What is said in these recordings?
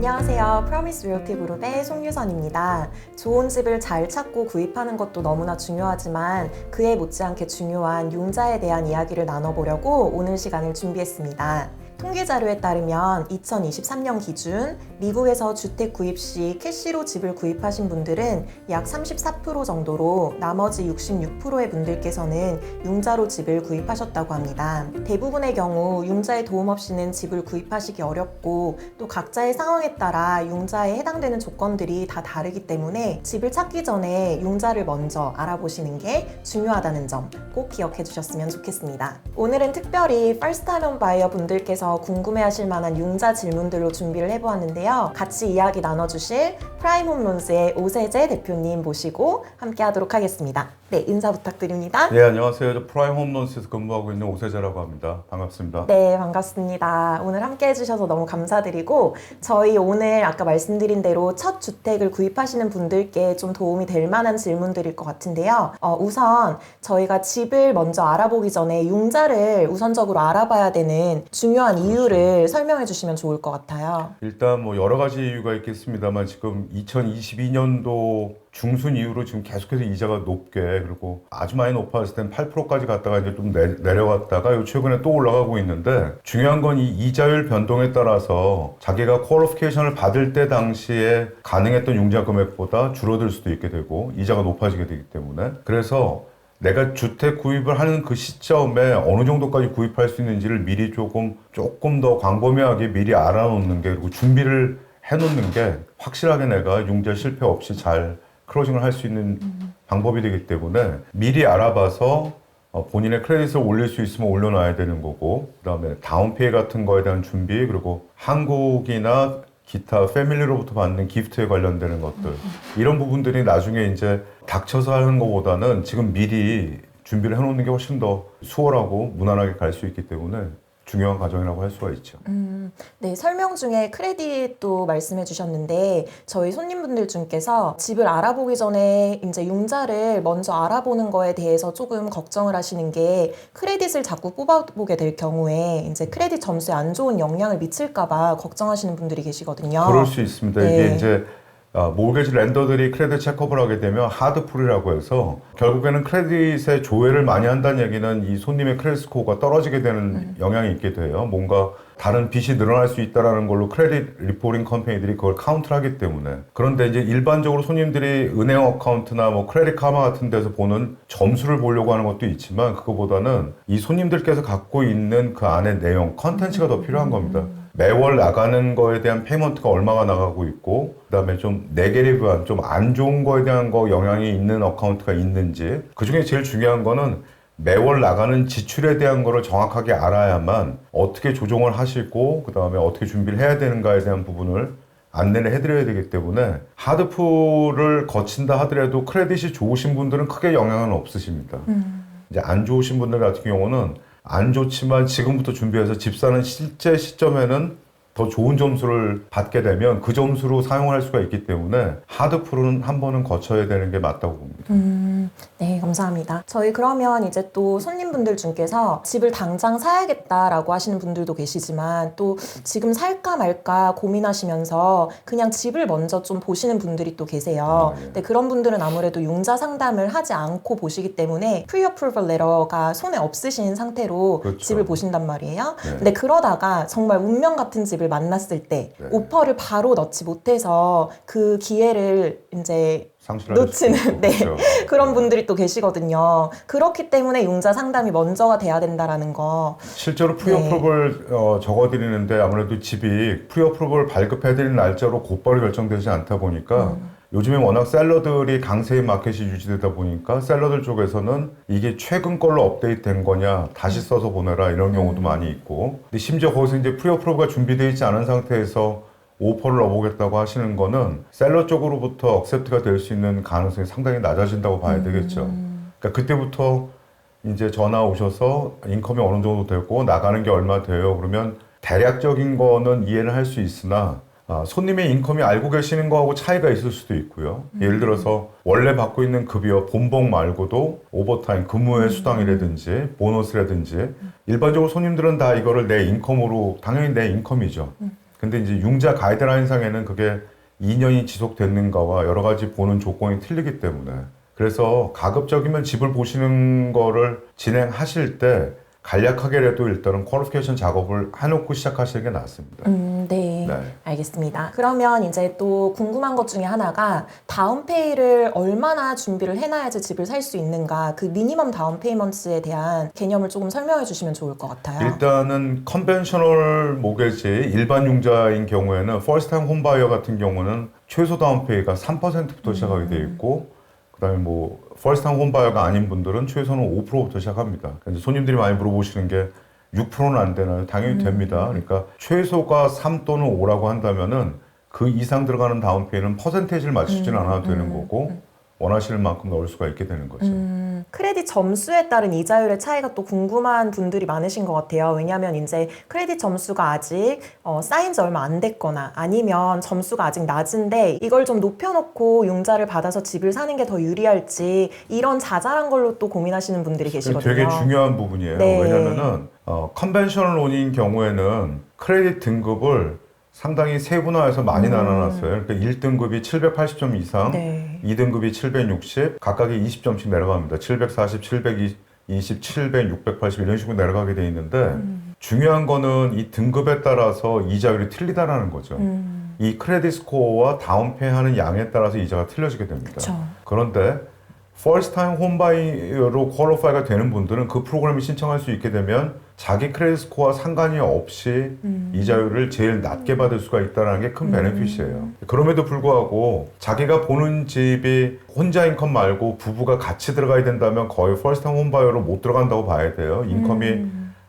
안녕하세요. 프로미스 리얼티 그룹의 송유선입니다. 좋은 집을 잘 찾고 구입하는 것도 너무나 중요하지만 그에 못지않게 중요한 융자에 대한 이야기를 나눠보려고 오늘 시간을 준비했습니다. 통계 자료에 따르면 2023년 기준 미국에서 주택 구입 시 캐시로 집을 구입하신 분들은 약 34% 정도로 나머지 66%의 분들께서는 융자로 집을 구입하셨다고 합니다. 대부분의 경우 융자의 도움 없이는 집을 구입하시기 어렵고 또 각자의 상황에 따라 융자에 해당되는 조건들이 다 다르기 때문에 집을 찾기 전에 융자를 먼저 알아보시는 게 중요하다는 점 꼭 기억해 주셨으면 좋겠습니다. 오늘은 특별히 First Time Home Buyer 분들께서 궁금해하실 만한 융자 질문들로 준비를 해보았는데요. 같이 이야기 나눠주실 프라임 홈론스의 오세재 대표님 모시고 함께 하도록 하겠습니다. 네, 인사 부탁드립니다. 네, 안녕하세요. 저 프라임 홈론스에서 근무하고 있는 오세재라고 합니다. 반갑습니다. 네, 반갑습니다. 오늘 함께 해주셔서 너무 감사드리고 저희 오늘 아까 말씀드린 대로 첫 주택을 구입하시는 분들께 좀 도움이 될 만한 질문들일 것 같은데요. 우선 저희가 집을 먼저 알아보기 전에 융자를 우선적으로 알아봐야 되는 중요한 이유를 설명해 주시면 좋을 것 같아요. 일단 뭐 여러 가지 이유가 있겠습니다만 지금 2022년도 중순 이후로 지금 계속해서 이자가 높게 그리고 아주 많이 높았을 땐 8%까지 갔다가 이제 좀 내려갔다가 요 최근에 또 올라가고 있는데 중요한 건 이 이자율 변동에 따라서 자기가 퀄리피케이션을 받을 때 당시에 가능했던 융자 금액보다 줄어들 수도 있게 되고 이자가 높아지게 되기 때문에 그래서 내가 주택 구입을 하는 그 시점에 어느 정도까지 구입할 수 있는지를 미리 조금 더 광범위하게 미리 알아놓는 게 그리고 준비를 해놓는 게 확실하게 내가 융자 실패 없이 잘 클로징을 할 수 있는 방법이 되기 때문에 미리 알아봐서 본인의 크레딧을 올릴 수 있으면 올려놔야 되는 거고 그 다음에 다운페이 같은 거에 대한 준비 그리고 한국이나 기타 패밀리로부터 받는 기프트에 관련되는 것들 이런 부분들이 나중에 이제 닥쳐서 하는 것보다는 지금 미리 준비를 해놓는 게 훨씬 더 수월하고 무난하게 갈 수 있기 때문에 중요한 과정이라고 할 수가 있죠. 네, 설명 중에 크레딧도 말씀해 주셨는데 저희 손님분들 중께서 집을 알아보기 전에 이제 융자를 먼저 알아보는 거에 대해서 조금 걱정을 하시는 게 크레딧을 자꾸 뽑아보게 될 경우에 이제 크레딧 점수에 안 좋은 영향을 미칠까 봐 걱정하시는 분들이 계시거든요. 그럴 수 있습니다. 네. 이게 이제 모르게지 렌더들이 크레딧 체크업을 하게 되면 하드풀이라고 해서 결국에는 크레딧의 조회를 많이 한다는 얘기는 이 손님의 크레딧 스코어가 떨어지게 되는 영향이 있게 돼요. 뭔가 다른 빚이 늘어날 수 있다는 걸로 크레딧 리포팅 컴퍼니들이 그걸 카운트를 하기 때문에 그런데 이제 일반적으로 손님들이 은행 어카운트나 뭐 크레딧 카마 같은 데서 보는 점수를 보려고 하는 것도 있지만 그거보다는 이 손님들께서 갖고 있는 그 안의 내용, 컨텐츠가 더 필요한 겁니다. 매월 나가는 거에 대한 페이먼트가 얼마가 나가고 있고 그다음에 좀 네게티브한 좀 안 좋은 거에 대한 거 영향이 있는 어카운트가 있는지 그중에 제일 중요한 거는 매월 나가는 지출에 대한 거를 정확하게 알아야만 어떻게 조정을 하시고 그다음에 어떻게 준비를 해야 되는가에 대한 부분을 안내를 해드려야 되기 때문에 하드풀을 거친다 하더라도 크레딧이 좋으신 분들은 크게 영향은 없으십니다. 이제 안 좋으신 분들 같은 경우는 안 좋지만 지금부터 준비해서 집 사는 실제 시점에는 더 좋은 점수를 받게 되면 그 점수로 사용할 수가 있기 때문에 하드풀은 한 번은 거쳐야 되는 게 맞다고 봅니다. 네, 감사합니다. 저희 그러면 이제 또 손님분들 중께서 집을 당장 사야겠다라고 하시는 분들도 계시지만 또 지금 살까 말까 고민하시면서 그냥 집을 먼저 좀 보시는 분들이 또 계세요. 예. 근데 그런 분들은 아무래도 융자 상담을 하지 않고 보시기 때문에 Pre-Approval Letter가 손에 없으신 상태로 그렇죠. 집을 보신단 말이에요. 네. 근데 그러다가 정말 운명 같은 집을 만났을 때 네. 오퍼를 바로 넣지 못해서 그 기회를 이제 상실할 수도 놓치는 있고, 네. 그렇죠. 그런 분들이 또 계시거든요. 그렇기 때문에 융자 상담이 먼저가 돼야 된다라는 거. 실제로 프리어프로벌 적어드리는데 아무래도 집이 프리어프로벌 발급해드리는 날짜로 곧바로 결정되지 않다 보니까 요즘에 워낙 셀러들이 강세인 마켓이 유지되다 보니까 셀러들 쪽에서는 이게 최근 걸로 업데이트된 거냐 다시 써서 보내라 이런 경우도 많이 있고 근데 심지어 거기서 이제 프리어프로벌가 준비되어 있지 않은 상태에서 오퍼를 넣어보겠다고 하시는 거는 셀러 쪽으로부터 억셉트가 될 수 있는 가능성이 상당히 낮아진다고 봐야 되겠죠. 그러니까 그때부터 이제 전화 오셔서 인컴이 어느 정도 되고 나가는 게 얼마 돼요. 그러면 대략적인 거는 이해는 할 수 있으나 손님의 인컴이 알고 계시는 거하고 차이가 있을 수도 있고요. 예를 들어서 원래 받고 있는 급여 본봉 말고도 오버타임 근무의 수당이라든지 보너스라든지 일반적으로 손님들은 다 이거를 내 인컴으로 당연히 내 인컴이죠. 근데 이제 융자 가이드라인상에는 그게 2년이 지속됐는가와 여러 가지 보는 조건이 틀리기 때문에 그래서 가급적이면 집을 보시는 거를 진행하실 때 간략하게라도 일단은 퀄리피케이션 작업을 해놓고 시작하시는 게 낫습니다. 네. 네. 알겠습니다. 그러면 이제 또 궁금한 것 중에 하나가 다운페이를 얼마나 준비를 해놔야지 집을 살 수 있는가 그 미니멈 다운페이먼트에 대한 개념을 조금 설명해 주시면 좋을 것 같아요. 일단은 컨벤셔널 모게지 일반 융자인 경우에는 퍼스트 타임 홈바이어 같은 경우는 최소 다운페이가 3%부터 시작하게 돼 있고 그다음에 뭐 퍼스트 타임 홈바이어가 아닌 분들은 최소는 5%부터 시작합니다. 그래서 손님들이 많이 물어보시는 게 6%는 안 되나요? 당연히 됩니다. 그러니까 최소가 3 또는 5라고 한다면은 그 이상 들어가는 다운페이는 퍼센테이지를 맞추지는 않아도 되는 거고 원하시는 만큼 넣을 수가 있게 되는 거죠. 크레딧 점수에 따른 이자율의 차이가 또 궁금한 분들이 많으신 것 같아요. 왜냐하면 이제 크레딧 점수가 아직 쌓인 지 얼마 안 됐거나 아니면 점수가 아직 낮은데 이걸 좀 높여놓고 융자를 받아서 집을 사는 게 더 유리할지 이런 자잘한 걸로 또 고민하시는 분들이 계시거든요. 되게 중요한 부분이에요. 네. 왜냐면은 컨벤셔널 론인 경우에는 크레딧 등급을 상당히 세분화해서 많이 나눠놨어요. 그러니까 1등급이 780점 이상, 네. 2등급이 760, 각각이 20점씩 내려갑니다. 740, 720, 700, 680 이런 식으로 내려가게 돼 있는데 중요한 거는 이 등급에 따라서 이자율이 틀리다라는 거죠. 이 크레딧 스코어와 다운페이 하는 양에 따라서 이자가 틀려지게 됩니다. 그쵸. 그런데 퍼스트 타임 홈바이로 퀄리파이가 되는 분들은 그 프로그램을 신청할 수 있게 되면 자기 크레딧 스코어와 상관이 없이 이자율을 제일 낮게 받을 수가 있다는 게 큰 베네핏이에요. 그럼에도 불구하고 자기가 보는 집이 혼자 인컴 말고 부부가 같이 들어가야 된다면 거의 퍼스트 타임 홈바이어로 못 들어간다고 봐야 돼요. 인컴이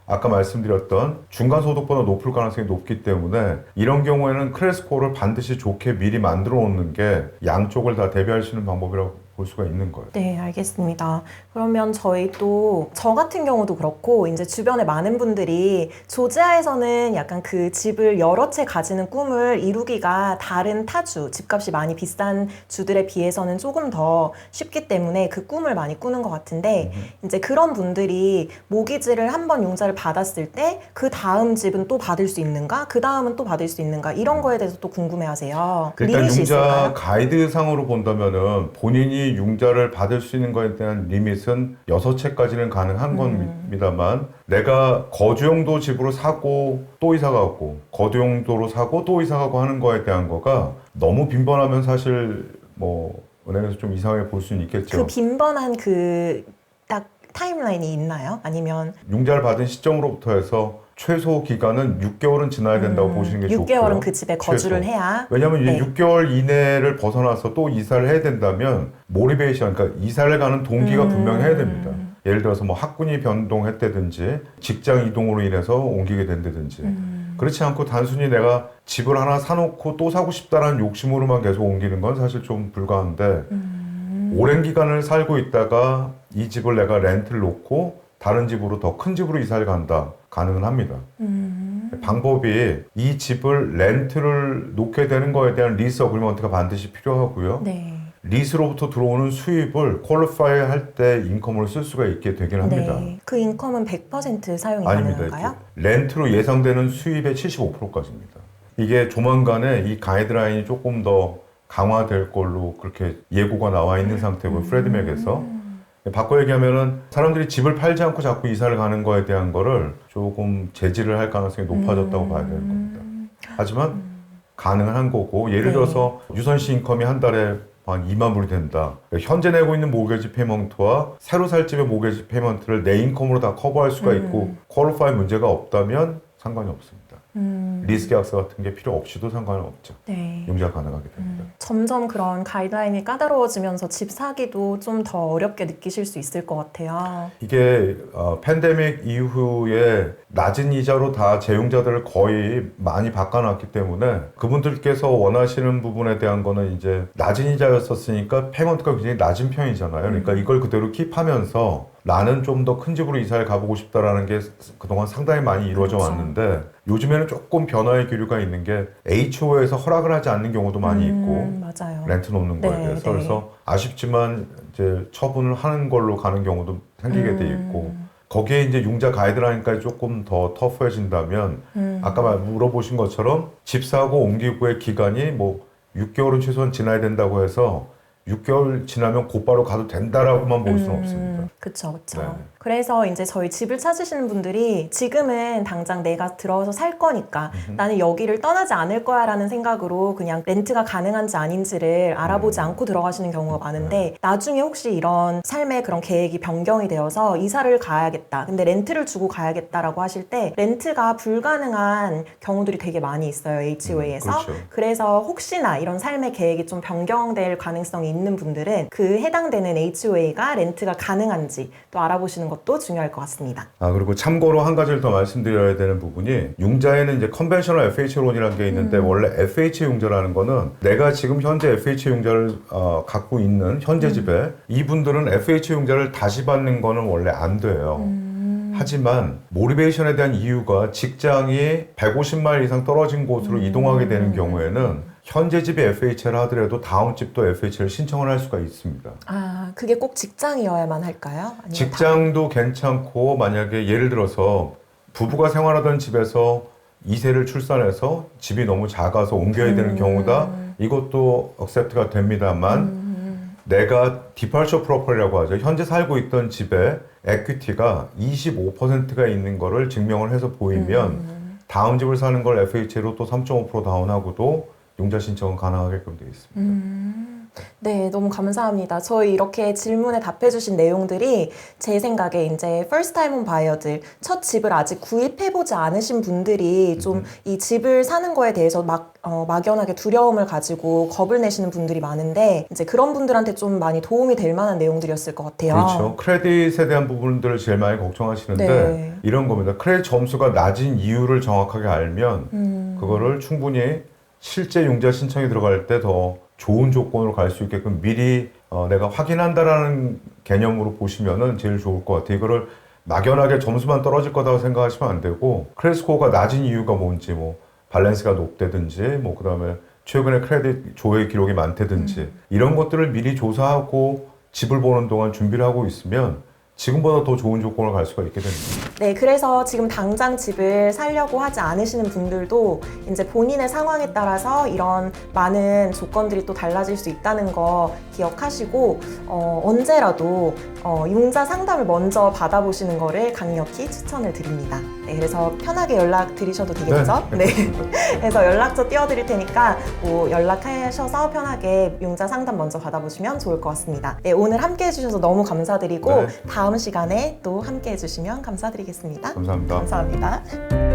아까 말씀드렸던 중간소득보다 높을 가능성이 높기 때문에 이런 경우에는 크레딧 스코어를 반드시 좋게 미리 만들어 놓는 게 양쪽을 다 대비할 수 있는 방법이라고 볼 수가 있는 거예요. 네, 알겠습니다. 그러면 저희 또 저 같은 경우도 그렇고 이제 주변에 많은 분들이 조지아에서는 약간 그 집을 여러 채 가지는 꿈을 이루기가 다른 타주, 집값이 많이 비싼 주들에 비해서는 조금 더 쉽기 때문에 그 꿈을 많이 꾸는 것 같은데 이제 그런 분들이 모기지를 한번 융자를 받았을 때 그 다음 집은 또 받을 수 있는가? 그 다음은 또 받을 수 있는가? 이런 거에 대해서 또 궁금해하세요. 일단 리밋이 융자 있을까요? 가이드상으로 본다면은 본인이 융자를 받을 수 있는 거에 대한 리밋은 6채까지는 가능한 겁니다만 내가 거주용도 집으로 사고 또 이사 가고 거주용도로 사고 또 이사 가고 하는 거에 대한 거가 너무 빈번하면 사실 뭐 은행에서 좀 이상하게 볼 수는 있겠죠. 그 빈번한 그 딱 타임라인이 있나요? 아니면 융자를 받은 시점으로부터 해서 최소 기간은 6개월은 지나야 된다고 보시는 게 좋고요. 6개월은 그 집에 거주를 최소. 해야 왜냐하면 네. 이 6개월 이내를 벗어나서 또 이사를 해야 된다면 모티베이션, 그러니까 이사를 가는 동기가 분명해야 됩니다. 예를 들어서 뭐 학군이 변동했다든지 직장 이동으로 인해서 옮기게 된다든지 그렇지 않고 단순히 내가 집을 하나 사놓고 또 사고 싶다라는 욕심으로만 계속 옮기는 건 사실 좀 불가한데 오랜 기간을 살고 있다가 이 집을 내가 렌트를 놓고 다른 집으로 더 큰 집으로 이사를 간다. 가능은 합니다. 방법이 이 집을 렌트를 놓게 되는 거에 대한 리스 어그리먼트가 반드시 필요하고요. 네. 리스로부터 들어오는 수입을 퀄리파이 할 때 인컴으로 쓸 수가 있게 되긴 합니다. 네. 그 인컴은 100% 사용이 아닙니다. 가능한가요? 렌트로 예상되는 수입의 75%까지입니다. 이게 조만간에 이 가이드라인이 조금 더 강화될 걸로 그렇게 예고가 나와 있는 상태고요. 프레드맥에서. 바꿔 얘기하면은 사람들이 집을 팔지 않고 자꾸 이사를 가는 거에 대한 거를 조금 제지를 할 가능성이 높아졌다고 봐야 되는 겁니다. 하지만 가능한 거고 예를 네. 들어서 유선시 인컴이 한 달에 한 2만 불이 된다. 현재 내고 있는 모게지 페이먼트와 새로 살 집의 모게지 페이먼트를 내 인컴으로 다 커버할 수가 있고 퀄리파이 문제가 없다면 상관이 없습니다. 리스 계약서 같은 게 필요 없이도 상관은 없죠. 네. 융자가 가능하게 됩니다. 점점 그런 가이드라인이 까다로워지면서 집 사기도 좀 더 어렵게 느끼실 수 있을 것 같아요. 이게 팬데믹 이후에 낮은 이자로 다 재융자들을 거의 많이 바꿔놨기 때문에 그분들께서 원하시는 부분에 대한 거는 이제 낮은 이자였었으니까 페이먼트가 굉장히 낮은 편이잖아요. 그러니까 이걸 그대로 킵하면서 나는 좀 더 큰 집으로 이사를 가보고 싶다라는 게 그동안 상당히 많이 이루어져 그렇죠. 왔는데 요즘에는 조금 변화의 기류가 있는 게 HO에서 허락을 하지 않는 경우도 많이 있고 맞아요. 렌트 놓는 거에 네, 대해서 네. 그래서 아쉽지만 이제 처분을 하는 걸로 가는 경우도 생기게 돼 있고 거기에 이제 융자 가이드라인까지 조금 더 터프해진다면 아까 물어보신 것처럼 집 사고 옮기고의 기간이 뭐 6개월은 최소한 지나야 된다고 해서 6개월 지나면 곧바로 가도 된다라고만 볼 수는 없습니다. 그쵸, 그쵸. 네. 그래서 이제 저희 집을 찾으시는 분들이 지금은 당장 내가 들어서 살 거니까 나는 여기를 떠나지 않을 거야 라는 생각으로 그냥 렌트가 가능한지 아닌지를 알아보지 않고 들어가시는 경우가 많은데 나중에 혹시 이런 삶의 그런 계획이 변경이 되어서 이사를 가야겠다. 근데 렌트를 주고 가야겠다라고 하실 때 렌트가 불가능한 경우들이 되게 많이 있어요. HOA에서. 그렇죠. 그래서 혹시나 이런 삶의 계획이 좀 변경될 가능성이 있는 분들은 그 해당되는 HOA가 렌트가 가능한지 또 알아보시는 것도 중요할 것 같습니다. 그리고 참고로 한 가지를 더 말씀드려야 되는 부분이 융자에는 이제 컨벤셔널 FH론이라는 게 있는데 원래 FH 융자라는 거는 내가 지금 현재 FH 융자를 갖고 있는 현재 집에 이분들은 FH 융자를 다시 받는 거는 원래 안 돼요. 하지만 모리베이션에 대한 이유가 직장이 150마일 이상 떨어진 곳으로 이동하게 되는 경우에는 현재 집이 FH를 하더라도 다음 집도 FH를 신청을 할 수가 있습니다. 아, 그게 꼭 직장이어야만 할까요? 아니면 직장도 괜찮고 만약에 예를 들어서 부부가 생활하던 집에서 2세를 출산해서 집이 너무 작아서 옮겨야 되는 경우다. 이것도 억셉트가 됩니다만 내가 디팔처 프로퍼리라고 하죠. 현재 살고 있던 집에 에퀴티가 25%가 있는 거를 증명을 해서 보이면 다음 집을 사는 걸 FH로 또 3.5% 다운하고도 융자 신청은 가능하게끔 되어 있습니다. 네, 너무 감사합니다. 저희 이렇게 질문에 답해주신 내용들이 제 생각에 이제 first time home buyer들, 첫 집을 아직 구입해보지 않으신 분들이 좀 이 집을 사는 거에 대해서 막연하게 두려움을 가지고 겁을 내시는 분들이 많은데 이제 그런 분들한테 좀 많이 도움이 될 만한 내용들이었을 것 같아요. 그렇죠. 크레딧에 대한 부분들을 제일 많이 걱정하시는데 네. 이런 겁니다. 크레딧 점수가 낮은 이유를 정확하게 알면 그거를 충분히 실제 융자 신청이 들어갈 때 더 좋은 조건으로 갈 수 있게끔 미리 내가 확인한다라는 개념으로 보시면은 제일 좋을 것 같아요. 이거를 막연하게 점수만 떨어질 거다고 생각하시면 안 되고 크레딧 스코어가 낮은 이유가 뭔지 뭐 밸런스가 높다든지 뭐 그다음에 최근에 크레딧 조회 기록이 많다든지 이런 것들을 미리 조사하고 집을 보는 동안 준비를 하고 있으면 지금보다 더 좋은 조건을 갈 수가 있게 됩니다. 네, 그래서 지금 당장 집을 사려고 하지 않으시는 분들도 이제 본인의 상황에 따라서 이런 많은 조건들이 또 달라질 수 있다는 거 기억하시고 언제라도 융자 상담을 먼저 받아보시는 거를 강력히 추천을 드립니다. 네, 그래서 편하게 연락 드리셔도 되겠죠? 네. 그래서 연락처 띄워드릴 테니까 뭐 연락하셔서 편하게 융자 상담 먼저 받아보시면 좋을 것 같습니다. 네, 오늘 함께 해주셔서 너무 감사드리고 네. 다음 시간에 또 함께 해주시면 감사드리겠습니다. 감사합니다. 감사합니다.